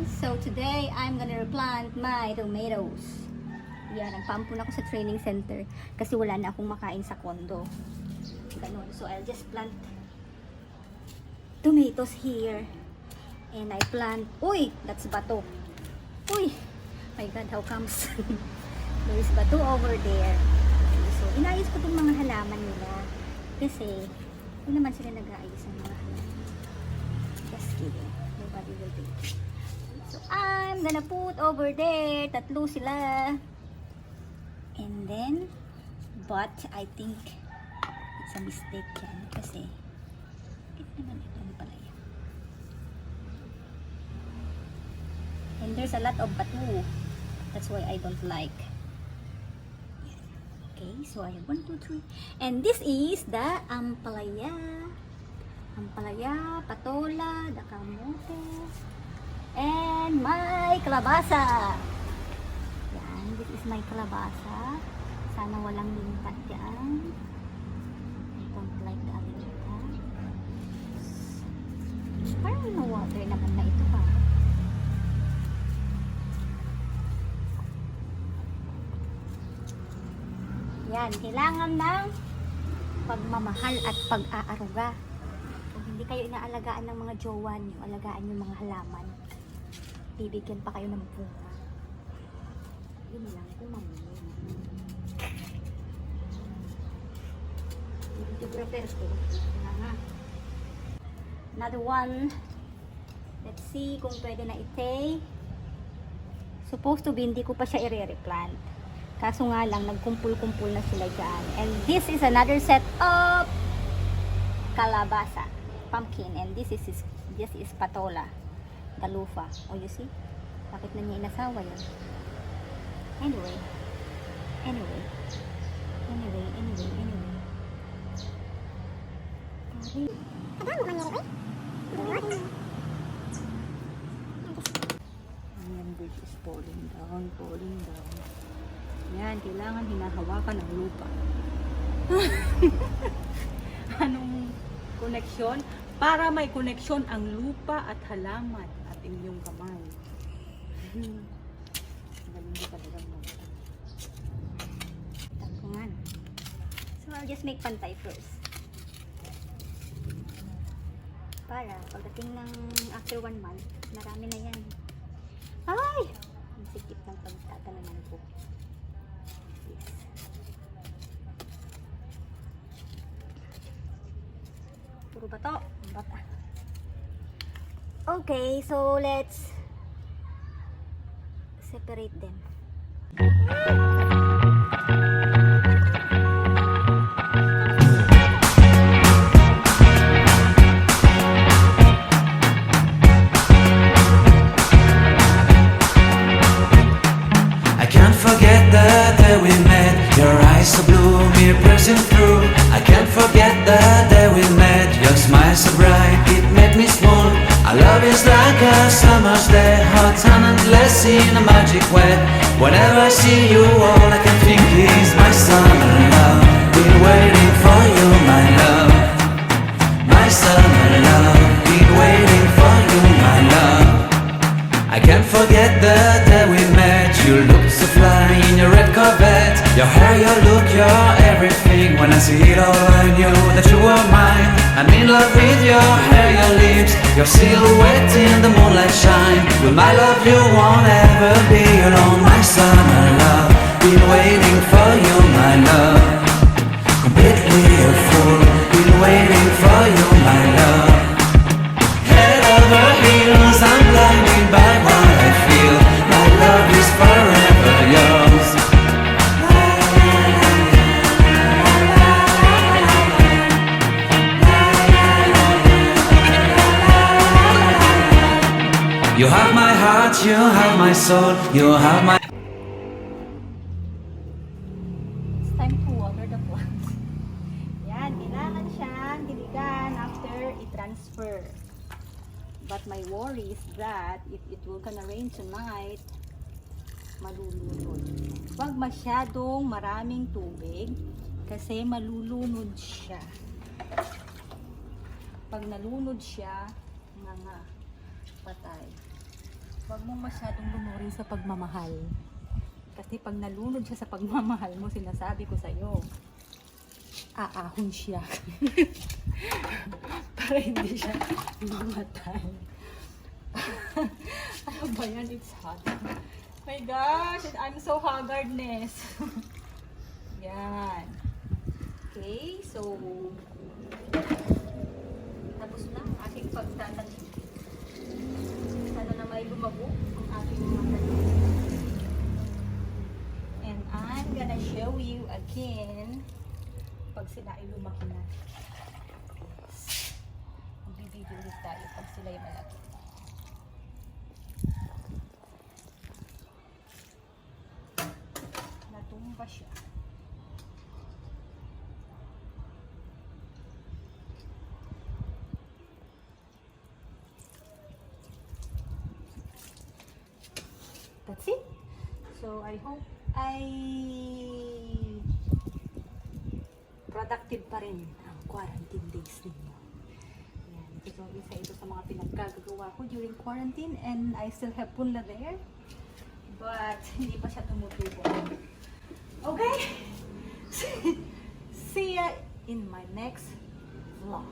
So today, I'm gonna replant my tomatoes. Yan, nagpaampun ako sa training center kasi wala na akong makain sa kondo. Ganun. So I'll just plant tomatoes here. And I plant, uy, that's bato. Uy, my God, how comes? There is bato over there. So inayos ko itong mga halaman nila kasi hindi naman sila nag-aayos ng mga halaman. Just kidding. Nobody will do it. So I'm gonna put over there, tatlo sila. And then, but I think it's a mistake yan kasi ito naman ito pala yan. And there's a lot of bato. That's why I don't like. Okay, so I have 1, 2, 3. And this is the ampalaya. Ampalaya, patola, the kamote, and my kalabasa. Yan, this is my kalabasa. Sana walang limpat yan. I don't like the alimita. Parang no water naman na ito pa. Yan, kailangan ng pagmamahal at pag-aaruga. Kung hindi kayo inaalagaan ng mga jowa niyo, alagaan yung mga halaman, bibigyan pa kayo ng bunga. Yun lang, kumamuli. Ito prepare ko. Another one. Let's see kung pwede na itay. Supposed to be, hindi ko pa siya i-replant. Kaso nga lang, nagkumpul-kumpul na sila dyan. And this is another set of kalabasa, pumpkin. And this is patola, galufa. Oh, you see? Bakit na niya inasawa yun? Anyway. Ayan, bridge is falling down. Yan, kailangan hinahawakan ng lupa. Anong koneksyon? Para may koneksyon ang lupa at halaman at inyong kamay. Galing ko talaga mo. Tangkungan. So, I'll just make pantay first. Para pagdating ng after 1 month, marami na yan. Ay! Ang sikip ng pagtatanaman ko. Puro bato. Bata. Okay, so let's separate them. I can't forget the day we met. Your eyes so blue, me piercing through. I can't forget the day we met. Your smile so bright, it made me swoon. Our love is like a summer's day, hot and endless in a magic way. Whenever I see you, all I can think is my summer love. Been waiting for you, my love. My summer love. Been waiting for you, my love. I can't forget the day we met. You looked so fly in your red Corvette. Your hair, your look, your everything. When I see it all, I knew that you were mine. I'm in love with your hair, your lips, your silhouette in the moonlight shine. With my love you won't ever be alone. My summer love, been waiting for you, my love. Completely a fool, been waiting for you, my love. Head over heels, I'm blinded by what I feel. My love is forever yours. You have my heart, you have my soul, you have my... It's time to water the plants. Yan, kailangan siyang diligan after i-transfer. But my worry is that if it will gonna rain tonight, malulunod. Huwag masyadong maraming tubig kasi malulunod siya. Pag nalunod siya, mga patay. Huwag mong masyadong lunurin sa pagmamahal. Kasi pag nalunod siya sa pagmamahal mo, sinasabi ko sa'yo, aahon siya. Para hindi siya mamatay. Ano ba yan? It's hot. My gosh, I'm so haggardness. Yan. Okay, so tapos na ang aking pagtatanim. Sana na may lumago ang aking mga tanim. And I'm gonna show you again pag sila ay lumaki na. Mag-video ulit tayo pag sila ay malaki. Natumba siya. That's it. So I hope productive pa rin ang quarantine days ninyo. Yan. So isa ito sa mga pinagkagagawa ko during quarantine and I still have punla there. But hindi pa siya tumutubo. Okay? See ya in my next vlog.